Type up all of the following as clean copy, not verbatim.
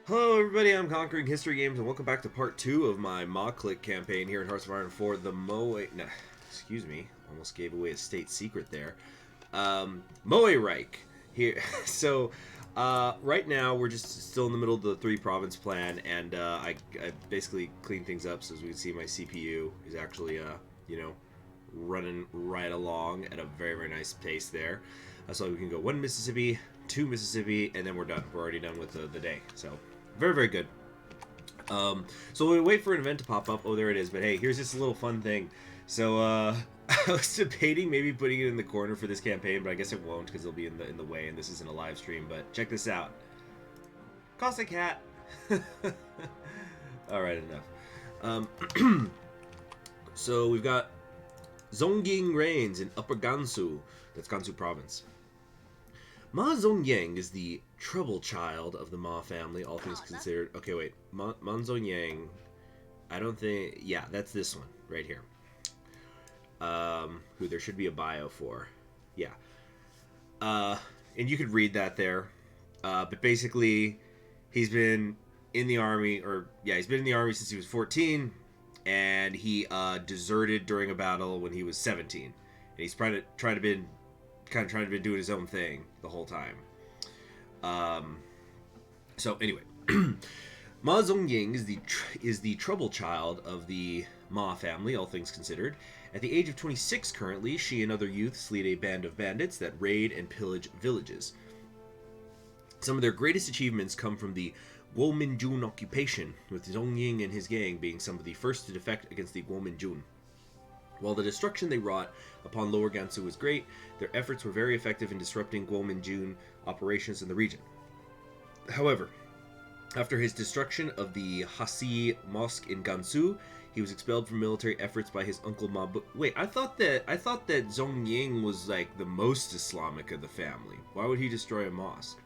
Hello everybody, I'm Conquering History Games and welcome back to part 2 of my Clique campaign here in Hearts of Iron for the excuse me, almost gave away a state secret there. Moereich here. So, right now we're just still in the middle of the 3 province plan, and I basically cleaned things up so as we can see my CPU is actually, running right along at a very, very nice pace there. So we can go 1 Mississippi, 2 Mississippi, and then we're done. We're already done with the day. So, very, very good. So we wait for an event to pop up. Oh, there it is. But hey, here's this little fun thing. So, I was debating maybe putting it in the corner for this campaign, but I guess it won't because it'll be in the way, and this isn't a live stream. But check this out. Cossack hat. All right, enough. So we've got Zhong reigns in Upper Gansu. That's Gansu province. Ma Zhongyang is the trouble child of the Ma family, all things considered. Okay, wait. Ma Zhongyang, I don't think... Yeah, that's this one, right here. Who there should be a bio for. Yeah. And you could read that there. But basically, he's been in the army, he's been in the army since he was 14, and he deserted during a battle when he was 17. And he's trying to be doing his own thing the whole time. So anyway, Ma Zhongying is the trouble child of the Ma family, all things considered. At the age of 26 currently, she and other youths lead a band of bandits that raid and pillage villages. Some of their greatest achievements come from the Guominjun occupation, with Zhongying and his gang being some of the first to defect against the Guominjun. While the destruction they wrought upon Lower Gansu was great, their efforts were very effective in disrupting Guominjun operations in the region. However, after his destruction of the Hasi Mosque in Gansu, he was expelled from military efforts by his uncle Mabu. Wait, I thought that Zhongying was like the most Islamic of the family. Why would he destroy a mosque?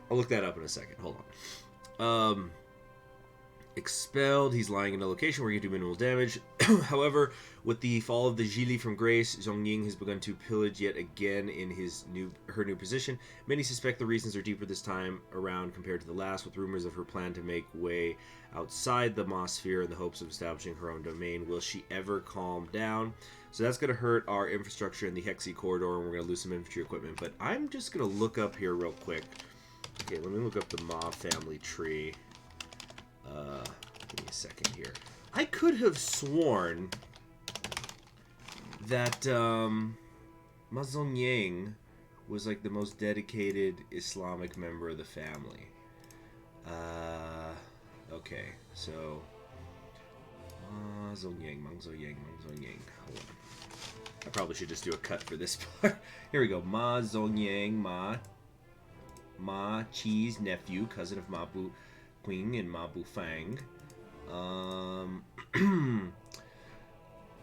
I'll look that up in a second. Hold on. Expelled. He's lying in a location where he can do minimal damage. However, with the fall of the Zhili from grace, Zhongying has begun to pillage yet again in her new position. Many suspect the reasons are deeper this time around compared to the last, with rumors of her plan to make way outside the Ma sphere in the hopes of establishing her own domain. Will she ever calm down? So that's going to hurt our infrastructure in the Hexi corridor, and we're going to lose some infantry equipment. But I'm just going to look up here real quick. Okay, let me look up the Ma family tree. Give me a second here. I could have sworn that Ma Zhongying was like the most dedicated Islamic member of the family. Okay, so Ma Zhongying. Hold on. I probably should just do a cut for this part. Here we go. Ma Zhongying, Ma Qi's nephew, cousin of Ma Qing and Ma Bufang.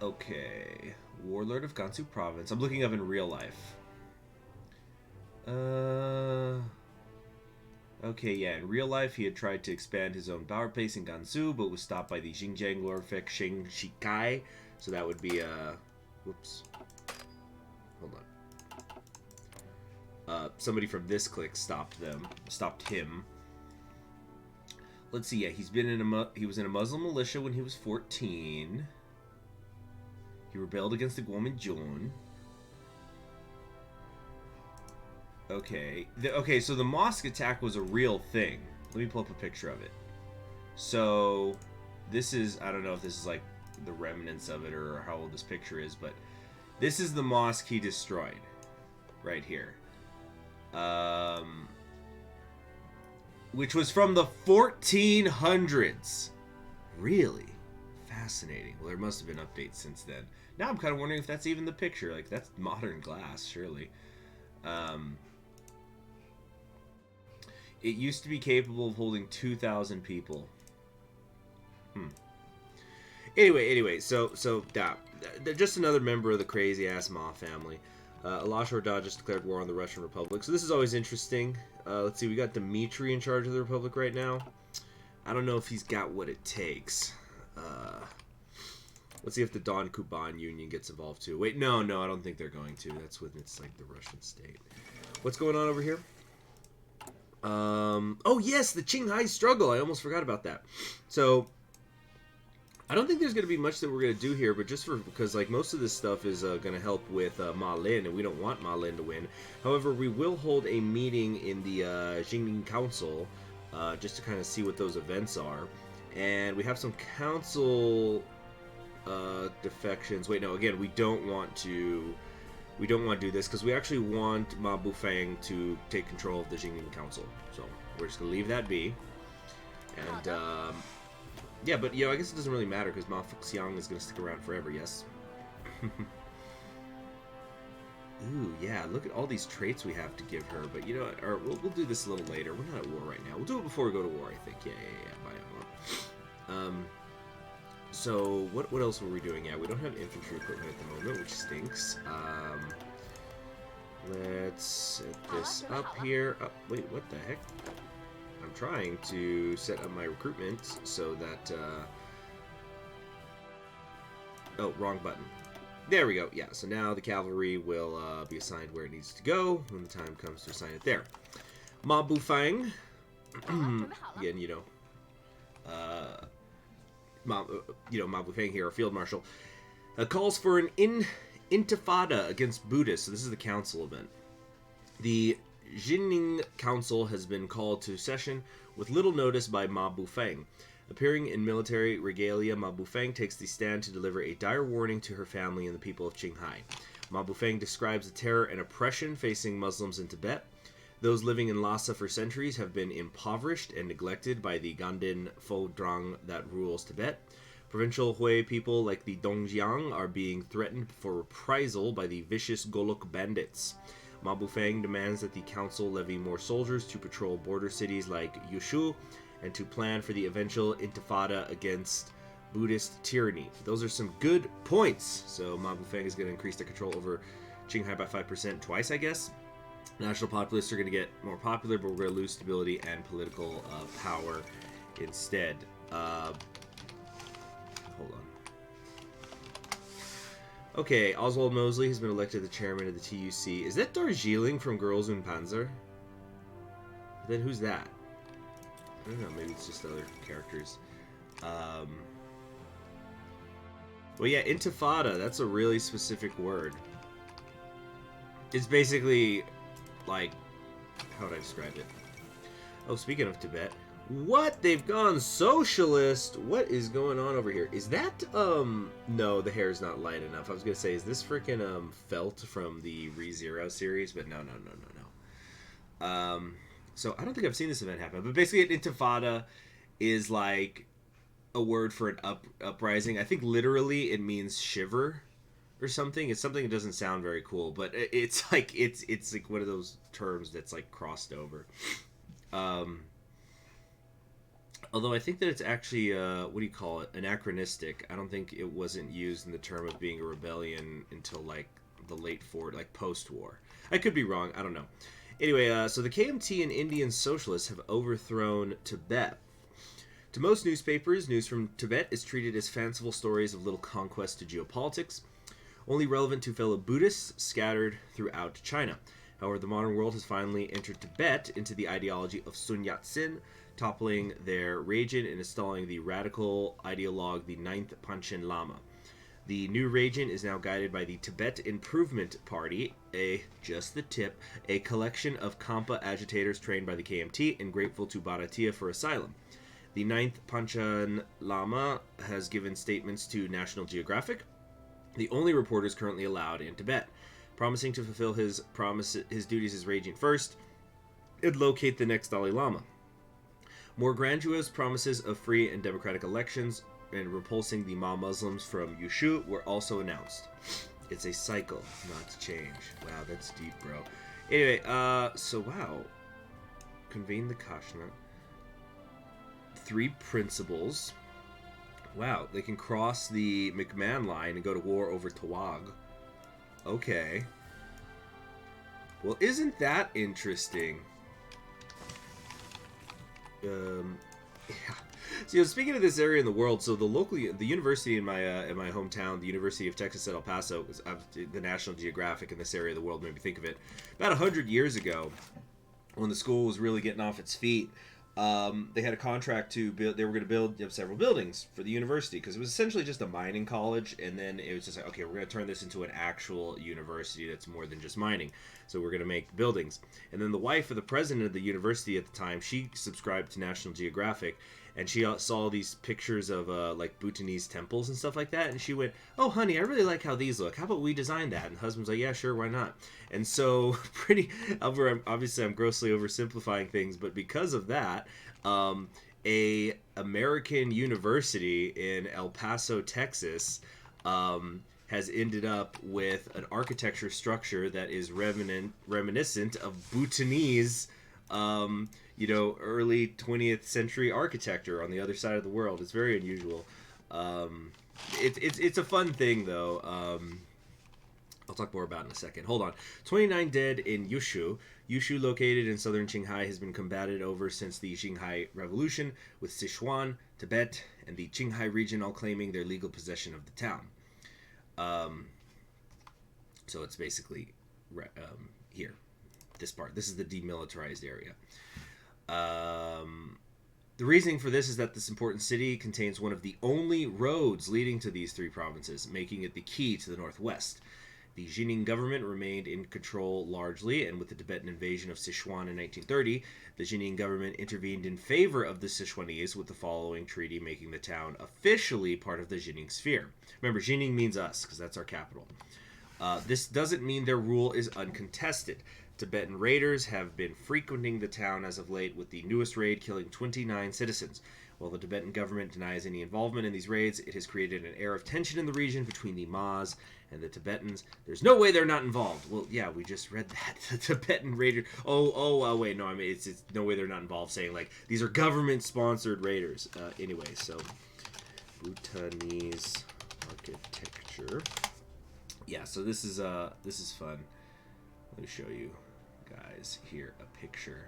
Okay. Warlord of Gansu province. I'm looking up in real life. Okay, yeah. In real life, he had tried to expand his own power base in Gansu, but was stopped by the Xinjiang Lordfek Sheng Shikai. So that would be, whoops. Hold on. Somebody from this clique stopped him. Let's see. Yeah, he was in a Muslim militia when he was 14. He rebelled against the Guominjun. Okay. Okay, so the mosque attack was a real thing. Let me pull up a picture of it. So, this is, I don't know if this is like the remnants of it or how old this picture is, but this is the mosque he destroyed. Right here. Which was from the 1400s. Really? Fascinating. Well, there must have been updates since then. Now I'm kind of wondering if that's even the picture. Like, that's modern glass, surely. It used to be capable of holding 2,000 people. Anyway, so just another member of the crazy-ass Ma family. Alash Orda just declared war on the Russian Republic. So this is always interesting. Let's see, we got Dmitry in charge of the Republic right now. I don't know if he's got what it takes. Let's see if the Don Kuban Union gets involved too. Wait, no, I don't think they're going to. That's when it's like the Russian state. What's going on over here? Oh yes, the Qinghai struggle. I almost forgot about that. So I don't think there's going to be much that we're going to do here, but just because like most of this stuff is going to help with Ma Lin, and we don't want Ma Lin to win. However, we will hold a meeting in the Jingning Council just to kind of see what those events are, and we have some council defections. Wait, no, again, we don't want to do this because we actually want Ma Bufang to take control of the Jingning Council. So we're just going to leave that be, and. Yeah, but, I guess it doesn't really matter because Ma Fuxiang is going to stick around forever, yes? Ooh, yeah, look at all these traits we have to give her. But, you know what, or we'll do this a little later. We're not at war right now. We'll do it before we go to war, I think. Yeah. So, what else were we doing? Yeah, we don't have infantry equipment at the moment, which stinks. Let's set this up here. Oh, wait, what the heck? I'm trying to set up my recruitment so that, oh, wrong button. There we go. Yeah, so now the cavalry will be assigned where it needs to go when the time comes to assign it there. Ma Bufang, again, Ma Bufang here, our field marshal, calls for an Intifada against Buddhists. So this is the council event. The Jingning Council has been called to session with little notice by Ma Bufang. Appearing in military regalia, Ma Bufang takes the stand to deliver a dire warning to her family and the people of Qinghai. Ma Bufang describes the terror and oppression facing Muslims in Tibet. Those living in Lhasa for centuries have been impoverished and neglected by the Ganden Pho-Drang that rules Tibet. Provincial Hui people like the Dongjiang are being threatened for reprisal by the vicious Golok bandits. Ma Bufang demands that the council levy more soldiers to patrol border cities like Yushu and to plan for the eventual intifada against Buddhist tyranny. Those are some good points. So Ma Bufang is going to increase their control over Qinghai by 5% twice, I guess. National populists are going to get more popular, but we're going to lose stability and political power instead. Hold on. Okay, Oswald Mosley has been elected the chairman of the TUC. Is that Darjeeling from Girls und Panzer? Then who's that? I don't know, maybe it's just other characters. Well, yeah, Intifada, that's a really specific word. It's basically, like, how would I describe it? Oh, speaking of Tibet. What? They've gone socialist? What is going on over here? Is that, no, the hair is not light enough. I was gonna say, is this freaking, Felt from the ReZero series? But no. So I don't think I've seen this event happen. But basically, an Intifada is, like, a word for an uprising. I think literally it means shiver or something. It's something that doesn't sound very cool, but it's like, it's like one of those terms that's, like, crossed over. Although I think that it's actually, what do you call it, anachronistic. I don't think it wasn't used in the term of being a rebellion until, like, the late like, post-war. I could be wrong. I don't know. Anyway, so the KMT and Indian socialists have overthrown Tibet. To most newspapers, news from Tibet is treated as fanciful stories of little conquest to geopolitics, only relevant to fellow Buddhists scattered throughout China. However, the modern world has finally entered Tibet into the ideology of Sun Yat-sen, toppling their regent and installing the radical ideologue, the 9th Panchen Lama. The new regent is now guided by the Tibet Improvement Party, a collection of Kampa agitators trained by the KMT and grateful to Bharatiya for asylum. The 9th Panchen Lama has given statements to National Geographic, the only reporters currently allowed in Tibet, promising to fulfill his duties as regent first and locate the next Dalai Lama. More grandiose promises of free and democratic elections and repulsing the Ma Muslims from Yushu were also announced. It's a cycle, not to change. Wow, that's deep, bro. Anyway, so wow. Convene the Kashnat. 3 principles. Wow, they can cross the McMahon line and go to war over Tawag. Okay. Well, isn't that interesting? Yeah. So, speaking of this area in the world, so the university in my hometown, the University of Texas at El Paso, the National Geographic in this area of the world made me think of it. About 100 years ago, when the school was really getting off its feet, they had a contract to build. They were going to build several buildings for the university because it was essentially just a mining college, and then it was just like, okay, we're going to turn this into an actual university that's more than just mining. So we're going to make buildings. And then the wife of the president of the university at the time, she subscribed to National Geographic, and she saw these pictures of like Bhutanese temples and stuff like that, and she went, "Oh, honey, I really like how these look. How about we design that?" And the husband's like, "Yeah, sure, why not?" And so, obviously, I'm grossly oversimplifying things, but because of that, a American university in El Paso, Texas, has ended up with an architecture structure that is reminiscent of Bhutanese. Early 20th century architecture on the other side of the world. It's very unusual. It's a fun thing, though. I'll talk more about it in a second. Hold on. 29 dead in Yushu. Yushu, located in southern Qinghai, has been combated over since the Qinghai Revolution, with Sichuan, Tibet, and the Qinghai region all claiming their legal possession of the town. So it's basically here. This part. This is the demilitarized area. The reasoning for this is that this important city contains one of the only roads leading to these three provinces, making it the key to the northwest. The Jining government remained in control largely, and with the Tibetan invasion of Sichuan in 1930, the Jining government intervened in favor of the Sichuanese with the following treaty, making the town officially part of the Jining sphere. Remember, Jining means us, because that's our capital. This doesn't mean their rule is uncontested. Tibetan raiders have been frequenting the town as of late, with the newest raid killing 29 citizens. While the Tibetan government denies any involvement in these raids, it has created an air of tension in the region between the Mas and the Tibetans. There's no way they're not involved. Well, yeah, we just read that. The Tibetan raiders... wait, no, I mean, it's no way they're not involved, saying, like, these are government-sponsored raiders. Anyway, so, Bhutanese architecture. Yeah, so this is fun. Let me show you guys here a picture.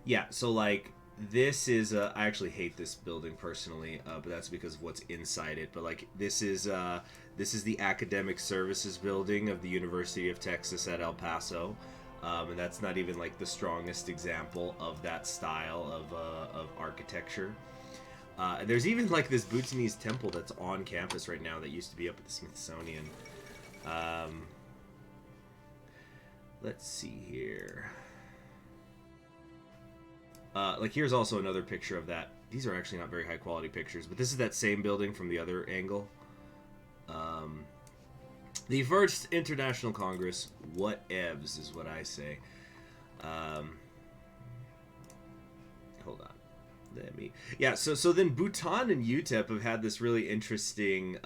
Yeah, so like this is I actually hate this building personally, but that's because of what's inside it. But like this is the academic services building of the University of Texas at El Paso, and that's not even like the strongest example of that style of architecture. And there's even like this Bhutanese temple that's on campus right now that used to be up at the Smithsonian. Let's see here. Like here's also another picture of that. These are actually not very high quality pictures, but this is that same building from the other angle. The first International Congress, whatevs is what I say. Hold on. Yeah, so then Bhutan and UTEP have had this really interesting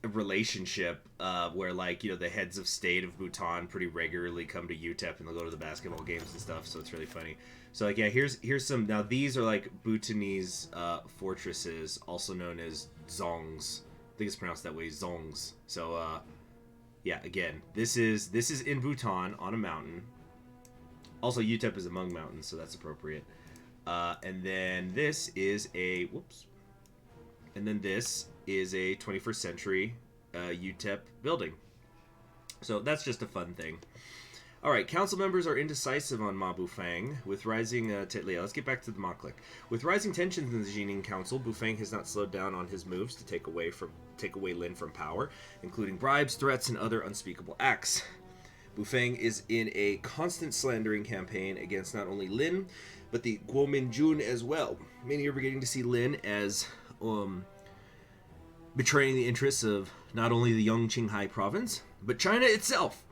relationship where, like, you know, the heads of state of Bhutan pretty regularly come to UTEP and they'll go to the basketball games and stuff, so it's really funny. So like, yeah, here's some. Now these are like Bhutanese fortresses, also known as Zhongs. I think it's pronounced that way, Zhongs. So yeah, again, this is in Bhutan on a mountain. Also, UTEP is among mountains, so that's appropriate. And then this is a And then this is a 21st century UTEP building. So that's just a fun thing. All right, council members are indecisive on Ma Bufang with rising. Let's get back to the Ma Clique. With rising tensions in the Jining Council, Bufang has not slowed down on his moves to take away Lin from power, including bribes, threats, and other unspeakable acts. Bufang is in a constant slandering campaign against not only Lin, but the Guominjun as well. Many are beginning to see Lin as betraying the interests of not only the young Qinghai province, but China itself.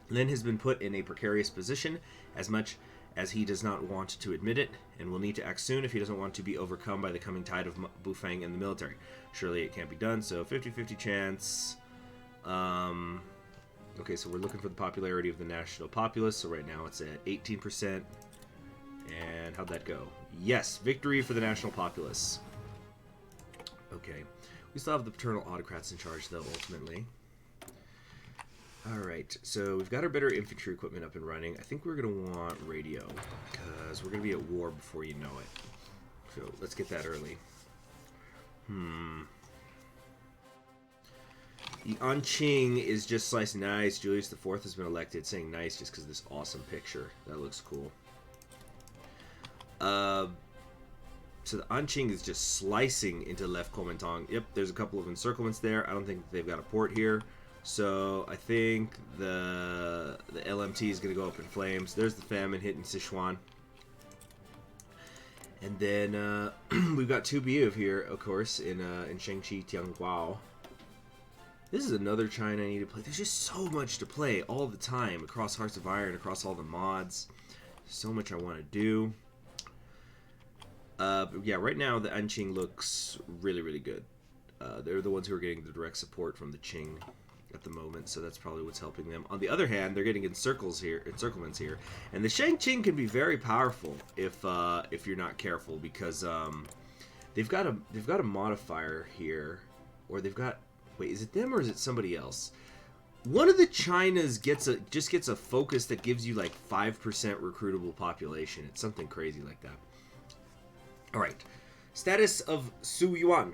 Lin has been put in a precarious position, as much as he does not want to admit it, and will need to act soon if he doesn't want to be overcome by the coming tide of Bufang and the military. Surely it can't be done, so 50-50 chance. Okay, so we're looking for the popularity of the national populace, so right now it's at 18%. And how'd that go? Yes, victory for the national populace. Okay. We still have the paternal autocrats in charge, though, ultimately. Alright, so we've got our better infantry equipment up and running. I think we're going to want radio, because we're going to be at war before you know it. So let's get that early. The Anqing is just slicing. Nice. Julius the Fourth has been elected. Saying nice just because of this awesome picture. That looks cool. So the Anqing is just slicing into left Kuomintang. Yep, there's a couple of encirclements there. I don't think they've got a port here. So I think the LMT is going to go up in flames. There's the famine hitting Sichuan. And then we've got 2B here, of course, in Shangqi Tianguao. This is another China I need to play. There's just so much to play all the time across Hearts of Iron, across all the mods. So much I want to do. But yeah, right now the Anqing looks really, really good. They're the ones who are getting the direct support from the Qing at the moment, so that's probably what's helping them. On the other hand, they're getting encirclements here, and the Shangqing can be very powerful if you're not careful, because they've got a modifier here, or they've got, wait, is it them or is it somebody else? One of the Chinas just gets a focus that gives you like 5% recruitable population. It's something crazy like that. All right, status of Suiyuan.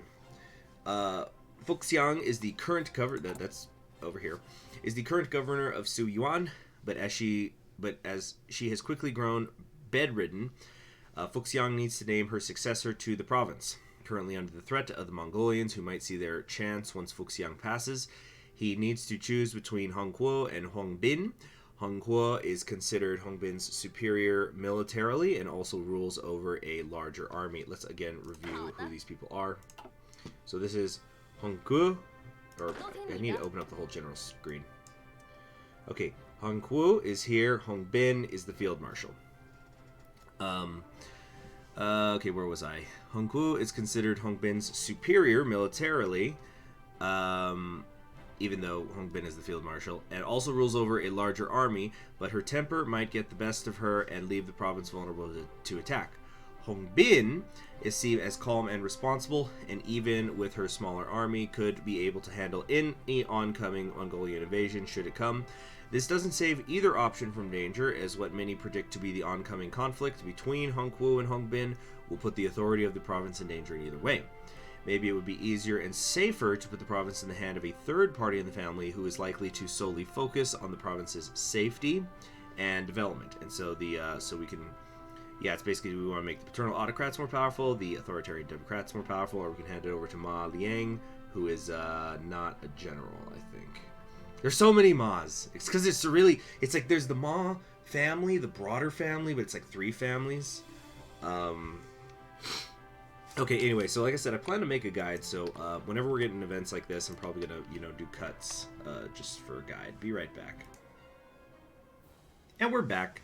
Fuxiang is the current governor. That's over here. Is the current governor of Suiyuan, but as she has quickly grown bedridden, Fuxiang needs to name her successor to the province. Currently under the threat of the Mongolians, who might see their chance once Fuxiang passes, he needs to choose between Hongguo and Hongbin. Hongguo is considered Hongbin's superior militarily and also rules over a larger army. Let's again review who these people are. So this is Hongguo, or I need to open up the whole general screen. Okay, Hongguo is here. Hongbin is the field marshal. Okay, where was I? Hongguo is considered Hongbin's superior militarily, even though Hongbin is the field marshal, and also rules over a larger army, but her temper might get the best of her and leave the province vulnerable to attack. Hongbin is seen as calm and responsible, and even with her smaller army, could be able to handle any oncoming Mongolian invasion should it come. This doesn't save either option from danger, as what many predict to be the oncoming conflict between Hongguo and Hongbin will put the authority of the province in danger in either way. Maybe it would be easier and safer to put the province in the hand of a third party in the family who is likely to solely focus on the province's safety and development. And so so we can, yeah, it's basically we want to make the paternal autocrats more powerful, the authoritarian democrats more powerful, or we can hand it over to Ma Liang, who is not a general, I think. There's so many Ma's. It's because it's like there's the Ma family, the broader family, but it's like 3 families. Okay, anyway, so like I said, I plan to make a guide, so whenever we're getting events like this, I'm probably going to, do cuts just for a guide. Be right back. And we're back.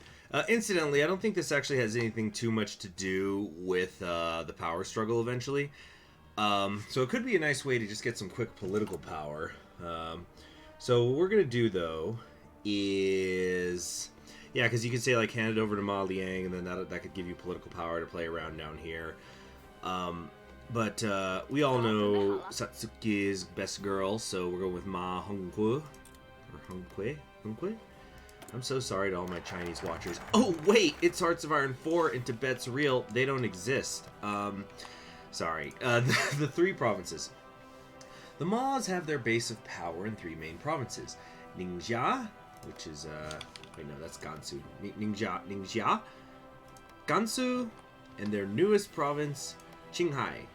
Incidentally, I don't think this actually has anything too much to do with the power struggle eventually. So it could be a nice way to just get some quick political power. So what we're going to do, though, is... Yeah, because you could say, like, hand it over to Ma Liang, and then that could give you political power to play around down here. But we all know Satsuki's best girl, so we're going with Ma Hongguo. Or Hongque? I'm so sorry to all my Chinese watchers. Oh, wait! It's Hearts of Iron 4 and Tibet's real. They don't exist. Sorry. The 3 provinces. The Ma's have their base of power in 3 main provinces. Ningxia, which is, wait, no, that's Gansu. Ningxia, Gansu, and their newest province, Qinghai.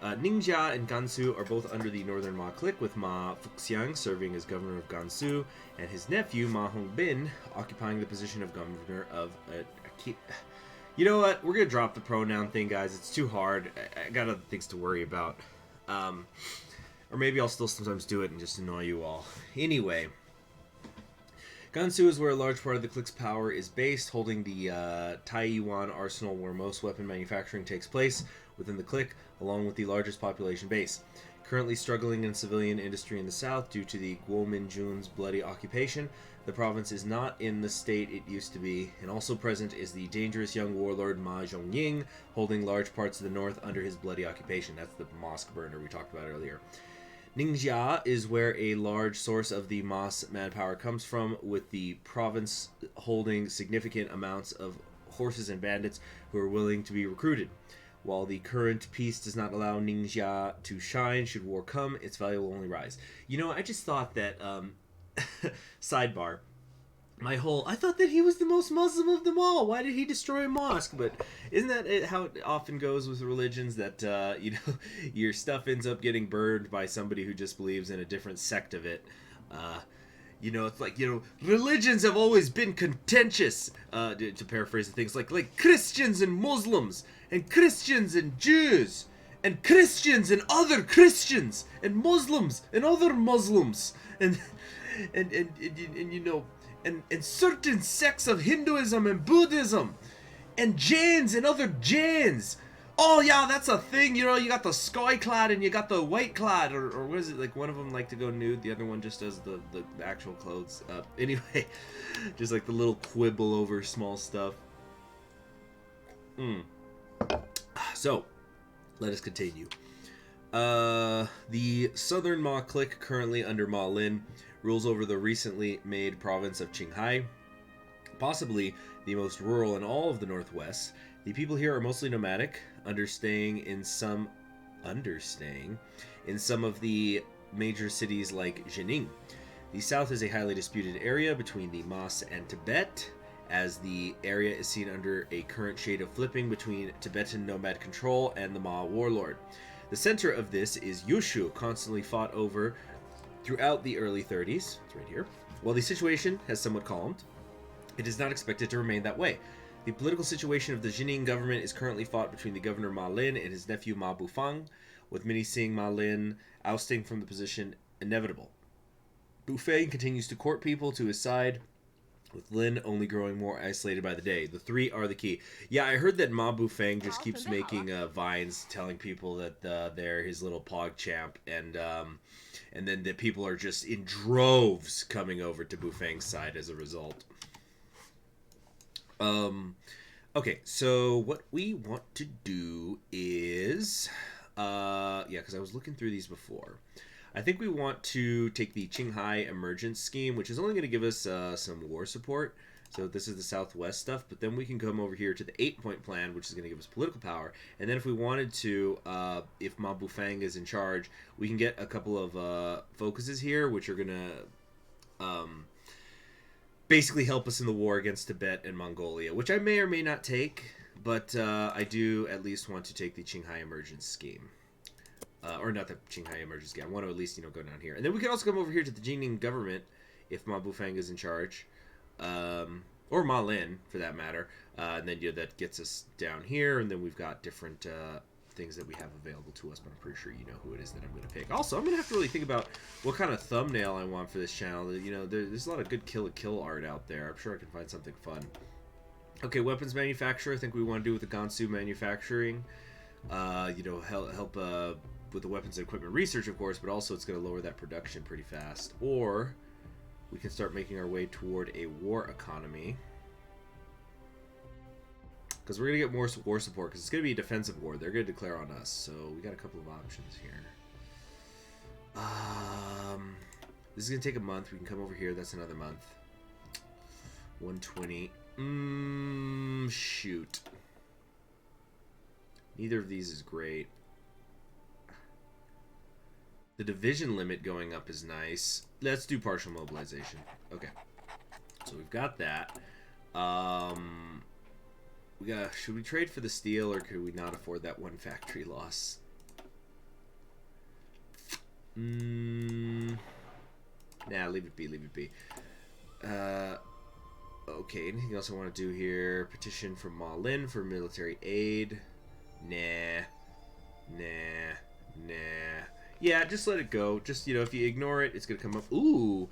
Ningxia and Gansu are both under the Northern Ma Clique, with Ma Fuxiang serving as governor of Gansu, and his nephew, Ma Hongbin, occupying the position of governor of... You know what? We're going to drop the pronoun thing, guys. It's too hard. I got other things to worry about. Or maybe I'll still sometimes do it and just annoy you all. Anyway... Gansu is where a large part of the clique's power is based, holding the Taiyuan arsenal where most weapon manufacturing takes place within the clique, along with the largest population base. Currently struggling in civilian industry in the south due to the Guominjun's bloody occupation, the province is not in the state it used to be, and also present is the dangerous young warlord Ma Ying, holding large parts of the north under his bloody occupation. That's the mosque burner we talked about earlier. Ningxia is where a large source of the Ma's manpower comes from, with the province holding significant amounts of horses and bandits who are willing to be recruited. While the current peace does not allow Ningxia to shine, should war come, its value will only rise. You know, I just thought that, sidebar, I thought that he was the most Muslim of them all. Why did he destroy a mosque? But isn't that how it often goes with religions, that, your stuff ends up getting burned by somebody who just believes in a different sect of it? It's like, religions have always been contentious, to paraphrase the things, like Christians and Muslims, and Christians and Jews, and Christians and other Christians, and Muslims and other Muslims, and certain sects of Hinduism and Buddhism, and Jains and other Jains. Oh yeah, that's a thing. You got the sky clad and you got the white clad, or what is it, like one of them like to go nude, the other one just does the actual clothes. Anyway, just like the little quibble over small stuff. So, let us continue. The Southern Ma Clique, currently under Ma Lin, rules over the recently made province of Qinghai, possibly the most rural in all of the Northwest. The people here are mostly nomadic, understaying in some of the major cities like Jining. The south is a highly disputed area between the Mas and Tibet, as the area is seen under a current shade of flipping between Tibetan nomad control and the Ma warlord. The center of this is Yushu, constantly fought over throughout the early 30s. It's right here. While the situation has somewhat calmed, it is not expected to remain that way. The political situation of the Jining government is currently fought between the governor Ma Lin and his nephew Ma Bufang, with many seeing Ma Lin ousting from the position inevitable. Bufang continues to court people to his side, with Lin only growing more isolated by the day. The three are the key. Yeah, I heard that Ma Bufang just keeps making vines telling people that they're his little pog champ, and then the people are just in droves coming over to Bufang's side as a result. Okay, so what we want to do is, because I was looking through these before. I think we want to take the Qinghai Emergence Scheme, which is only going to give us some war support. So this is the Southwest stuff, but then we can come over here to the 8-point plan, which is going to give us political power. And then if we wanted to, if Ma Bufang is in charge, we can get a couple of focuses here, which are going to basically help us in the war against Tibet and Mongolia, which I may or may not take, but I do at least want to take the Qinghai Emergence Scheme. Or not the Qinghai Emergence Scheme. I want to at least, go down here. And then we can also come over here to the Jining government, if Ma Bufang is in charge. Or Ma Lin, for that matter. And then that gets us down here, and then we've got different things that we have available to us, but I'm pretty sure you know who it is that I'm going to pick. Also, I'm going to have to really think about what kind of thumbnail I want for this channel. There's a lot of good kill art out there. I'm sure I can find something fun. Okay, weapons manufacturer. I think we want to do with the Gansu manufacturing. Help with the weapons and equipment research, of course, but also it's going to lower that production pretty fast. Or we can start making our way toward a war economy, because we're going to get more war support, because it's going to be a defensive war. They're going to declare on us, so we got a couple of options here. This is going to take a month. We can come over here. That's another month. 120. Shoot. Neither of these is great. The division limit going up is nice. Let's do partial mobilization. Okay. So we've got that. Should we trade for the steel, or could we not afford that one factory loss? Nah, leave it be, leave it be. Okay, anything else I want to do here? Petition from Ma Lin for military aid. Nah. Yeah, just let it go. Just, if you ignore it, it's going to come up. Ooh,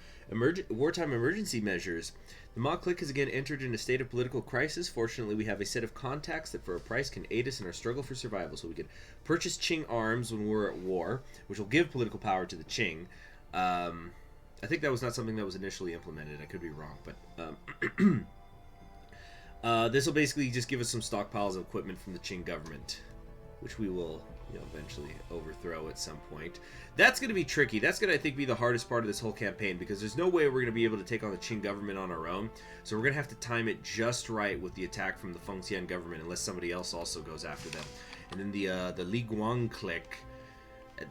wartime emergency measures. The Ma Clique has again entered in a state of political crisis. Fortunately, we have a set of contacts that for a price can aid us in our struggle for survival. So we can purchase Qing arms when we're at war, which will give political power to the Qing. I think that was not something that was initially implemented. I could be wrong, but this will basically just give us some stockpiles of equipment from the Qing government, which we will eventually overthrow at some point. That's going to be tricky. That's going to, I think, be the hardest part of this whole campaign, because there's no way we're going to be able to take on the Qing government on our own. So we're going to have to time it just right with the attack from the Fuxiang government, unless somebody else also goes after them. And then the Li Guang clique.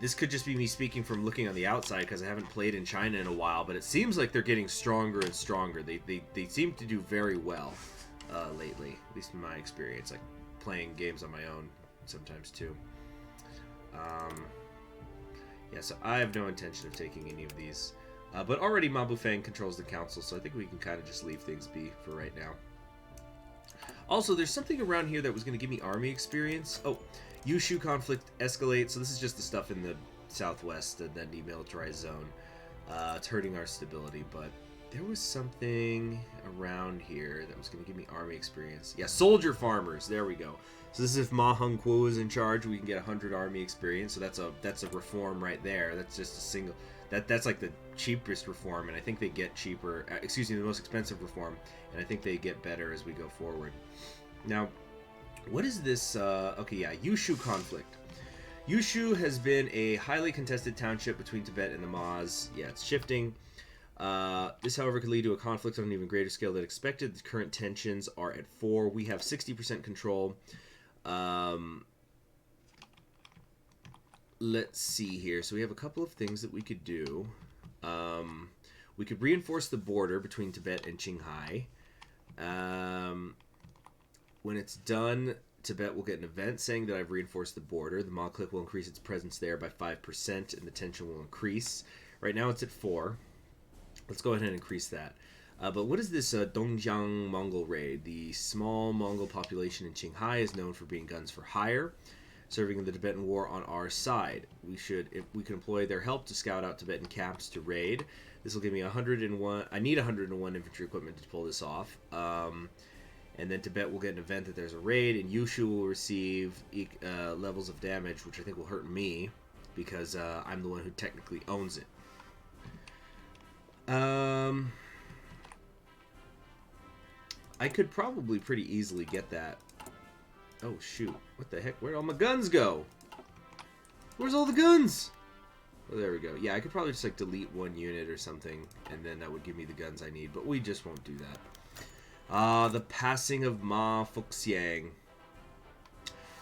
This could just be me speaking from looking on the outside because I haven't played in China in a while, but it seems like they're getting stronger and stronger. They seem to do very well lately, at least in my experience. Like playing games on my own sometimes too. Yeah, so I have no intention of taking any of these. But already Ma Bufang controls the council, so I think we can kind of just leave things be for right now. Also, there's something around here that was going to give me army experience. Oh, Yushu conflict escalates. So this is just the stuff in the southwest and then demilitarized zone. It's hurting our stability, but there was something around here that was going to give me army experience. Yeah, soldier farmers. There we go. So this is if Ma Hongguo is in charge, we can get 100 army experience. So that's a reform right there. That's just a single. That's like the cheapest reform, and I think they get cheaper. Excuse me, the most expensive reform, and I think they get better as we go forward. Now, what is this? Okay, yeah, Yushu conflict. Yushu has been a highly contested township between Tibet and the Ma's. Yeah, it's shifting. This, however, could lead to a conflict on an even greater scale than expected. The current tensions are at 4. We have 60% control. Let's see here. So we have a couple of things that we could do. We could reinforce the border between Tibet and Qinghai. When it's done, Tibet will get an event saying that I've reinforced the border. The Ma clique will increase its presence there by 5%, and the tension will increase. Right now it's at 4. Let's go ahead and increase that. But what is this Dongjiang Mongol raid? The small Mongol population in Qinghai is known for being guns for hire, serving in the Tibetan War on our side. We can employ their help to scout out Tibetan camps to raid. This will give me 101. I need 101 infantry equipment to pull this off. And then Tibet will get an event that there's a raid, and Yushu will receive levels of damage, which I think will hurt me because I'm the one who technically owns it. I could probably pretty easily get that. Oh, shoot. What the heck? Where'd all my guns go? Where's all the guns? Oh, there we go. Yeah, I could probably just, like, delete one unit or something, and then that would give me the guns I need, but we just won't do that. The passing of Ma Fuxiang.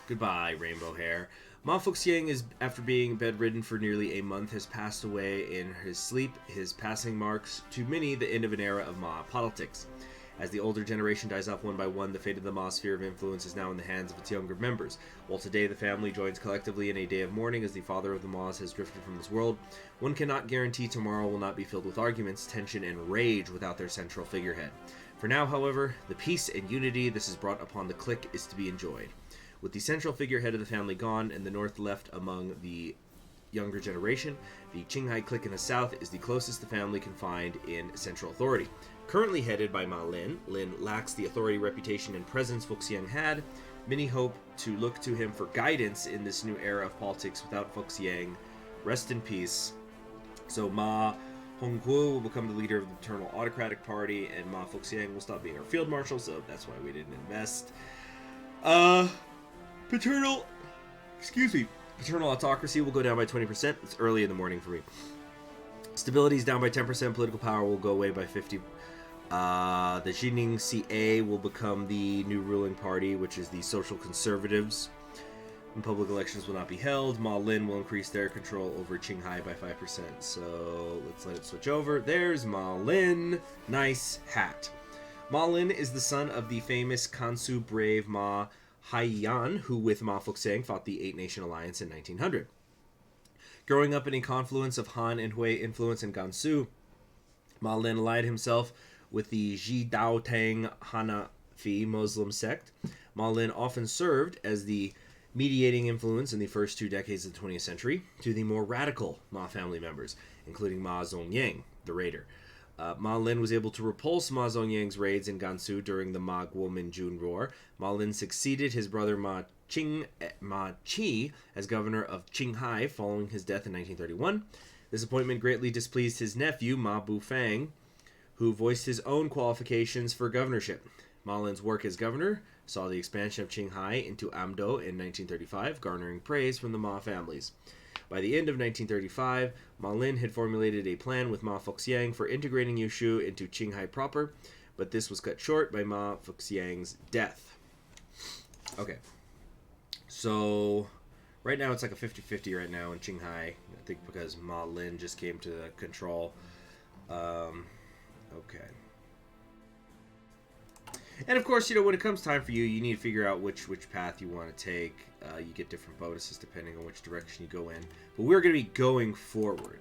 Goodbye, rainbow hair. Ma Fuxiang is, after being bedridden for nearly a month, has passed away in his sleep. His passing marks, to many, the end of an era of Ma politics. As the older generation dies off one by one, the fate of the Ma sphere of influence is now in the hands of its younger members. While today the family joins collectively in a day of mourning as the father of the Ma's has drifted from this world, one cannot guarantee tomorrow will not be filled with arguments, tension, and rage without their central figurehead. For now, however, the peace and unity this has brought upon the clique is to be enjoyed. With the central figurehead of the family gone and the north left among the younger generation, the Qinghai clique in the south is the closest the family can find in central authority. Currently headed by Ma Lin, Lin lacks the authority, reputation, and presence Fuxiang had. Many hope to look to him for guidance in this new era of politics without Fuxiang. Rest in peace. So Ma Hongguo will become the leader of the Paternal Autocratic Party, and Ma Fuxiang will stop being our field marshal, so that's why we didn't invest. Paternal autocracy will go down by 20%. It's early in the morning for me. Stability is down by 10%. Political power will go away by 50%. The Jining CA will become the new ruling party, which is the Social Conservatives. And public elections will not be held. Ma Lin will increase their control over Qinghai by 5%. So let's let it switch over. There's Ma Lin. Nice hat. Ma Lin is the son of the famous Kansu brave Ma Haiyan, who with Ma Fuxiang fought the Eight-Nation Alliance in 1900. Growing up in a confluence of Han and Hui influence in Gansu, Ma Lin allied himself with the Ji-Dao Tang Hanafi Muslim sect. Ma Lin often served as the mediating influence in the first 2 decades of the 20th century to the more radical Ma family members, including Ma Zongyang, the raider. Ma Lin was able to repulse Ma Zongyang's raids in Gansu during the Ma Guominjun War. Ma Lin succeeded his brother Ma Qi as governor of Qinghai following his death in 1931. This appointment greatly displeased his nephew, Ma Bufang, who voiced his own qualifications for governorship. Ma Lin's work as governor saw the expansion of Qinghai into Amdo in 1935, garnering praise from the Ma families. By the end of 1935, Ma Lin had formulated a plan with Ma Fuxiang for integrating Yushu into Qinghai proper, but this was cut short by Ma Fuxiang's death. Okay. So right now it's like a 50-50 right now in Qinghai. I think because Ma Lin just came to control. Okay. And of course, when it comes time for you, you need to figure out which path you want to take. You get different bonuses depending on which direction you go in. But we're going to be going forward.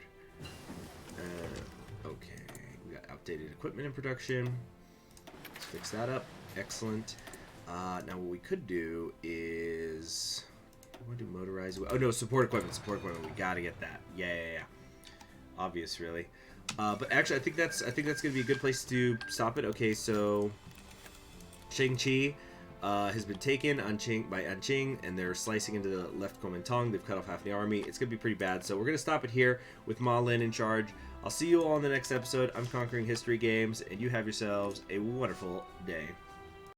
Okay. We got outdated equipment in production. Let's fix that up. Excellent. Now what we could do is... I want to do motorized... Oh no, support equipment. Support equipment. We got to get that. Yeah. Obvious, really. But actually, I think that's going to be a good place to stop it. Okay, so... Shang-Chi has been taken by Anqing, and they're slicing into the left Kuomintang. They've cut off half the army. It's going to be pretty bad, so we're going to stop it here with Ma Lin in charge. I'll see you all in the next episode. I'm Conquering History Games, and you have yourselves a wonderful day.